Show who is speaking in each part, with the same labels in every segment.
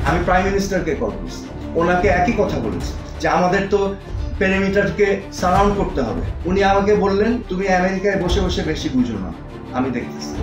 Speaker 1: আমি prime মিনিস্টারকে call করছি, ওনাকে একই কথা বলেছি যে আমাদের তো পেরিমিটারকে সারাউন্ড করতে হবে। উনি আমাকে বললেন তুমি আমেরিকায় বসে বসে বেশি বুঝো না, আমি দেখতেছি।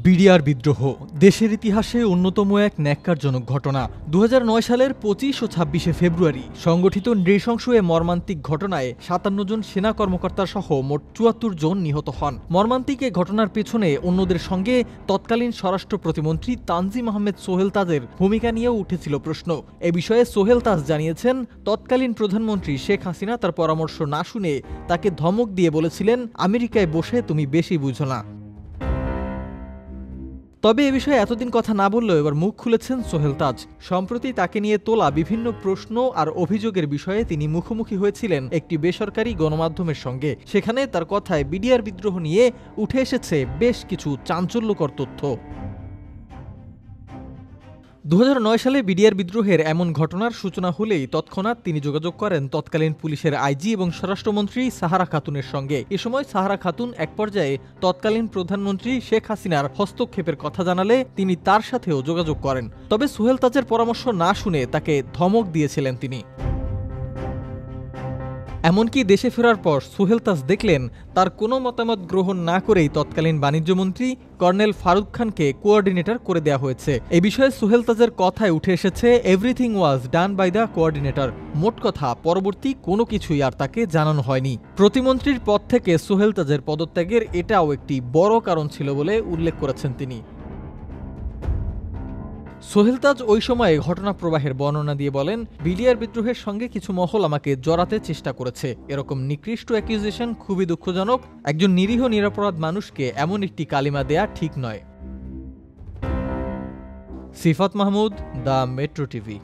Speaker 2: বিডিআর বিদ্রোহ দেশের ইতিহাসে অন্যতম এক ন্যাক্কারজনক ঘটনা। 2009 সালের 25 ও 26 ফেব্রুয়ারি সংগঠিত নৃশংস এ মর্মান্তিক ঘটনায় 57 জন সেনা কর্মকর্তা সহ মোট 74 জন নিহত হন। মর্মান্তিক এ ঘটনার পেছনে অন্যদের সঙ্গে তৎকালীন স্বরাষ্ট্র প্রতিমন্ত্রী তানজিম আহমেদ সোহেল তাজের ভূমিকা নিয়েও উঠেছিল প্রশ্ন। এ বিষয়ে সোহেল তাজ জানিয়েছেন, তৎকালীন প্রধানমন্ত্রী শেখ হাসিনা তার পরামর্শ না শুনে তাকে ধমক দিয়ে বলেছিলেন, আমেরিকায় বসে তুমি বেশি বুঝো না। তবে এ বিষয়ে এতদিন কথা না বললেও এবার মুখ খুলেছেন সোহেল তাজ। সম্প্রতি তাকে নিয়ে তোলা বিভিন্ন প্রশ্ন আর অভিযোগের বিষয়ে তিনি মুখোমুখি হয়েছিলেন একটি বেসরকারি গণমাধ্যমের সঙ্গে। সেখানে তার কথায় বিডিআর বিদ্রোহ নিয়ে উঠে এসেছে বেশ কিছু চাঞ্চল্যকর তথ্য। 2009 সালে বিডিআর বিদ্রোহের এমন ঘটনার সূচনা হলেই তৎক্ষণাৎ তিনি যোগাযোগ করেন তৎকালীন পুলিশের আইজি এবং স্বরাষ্ট্রমন্ত্রী সাহারা খাতুনের সঙ্গে। এ সময় সাহারা খাতুন এক পর্যায়ে তৎকালীন প্রধানমন্ত্রী শেখ হাসিনার হস্তক্ষেপের কথা জানালে তিনি তার সাথেও যোগাযোগ করেন। তবে সোহেল তাজের পরামর্শ না শুনে তাকে ধমক দিয়েছিলেন তিনি। এমনকি দেশে ফেরার পর সোহেল তাজ দেখলেন তার কোনো মতামত গ্রহণ না করেই তৎকালীন বাণিজ্যমন্ত্রী কর্নেল ফারুক খানকে কোঅর্ডিনেটর করে দেওয়া হয়েছে। এ বিষয়ে সোহেল তাজের কথায় উঠে এসেছে, everything was done by the coordinator. মোট কথা, পরবর্তী কোনো কিছুই আর তাকে জানানো হয়নি। প্রতিমন্ত্রীর পদ থেকে সোহেল তাজের পদত্যাগের এটাও একটি বড় কারণ ছিল বলে উল্লেখ করেছেন তিনি। সোহেল তাজ ওই সময়ে ঘটনা প্রবাহের বর্ণনা দিয়ে বলেন, বিডিআর বিদ্রোহের সঙ্গে কিছু মহল আমাকে জড়াতে চেষ্টা করেছে। এরকম নিকৃষ্ট অ্যাকিউজেশন খুবই দুঃখজনক। একজন নিরীহ নিরপরাধ মানুষকে এমন একটি কালিমা দেয়া ঠিক নয়। সিফাত মাহমুদ, দ্য মেট্রো টিভি।